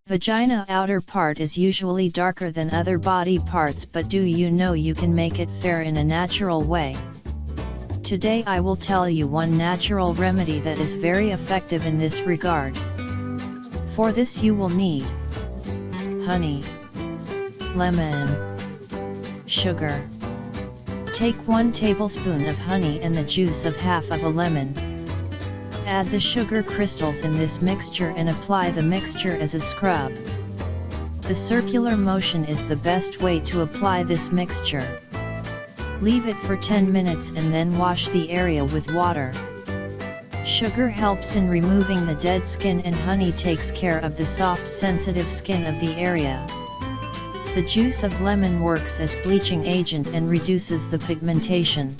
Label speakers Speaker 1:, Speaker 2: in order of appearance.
Speaker 1: Vagina outer part is usually darker than other body parts, but do you know you can make it fair in a natural way? Today I will tell you one natural remedy that is very effective in this regard. For this you will need honey, lemon, sugar. Take 1 tablespoon of honey and the juice of half of a lemon. Add the sugar crystals in this mixture and apply the mixture as a scrub. The circular motion is the best way to apply this mixture. Leave it for 10 minutes and then wash the area with water. Sugar helps in removing the dead skin and honey takes care of the soft sensitive skin of the area. The juice of lemon works as bleaching agent and reduces the pigmentation.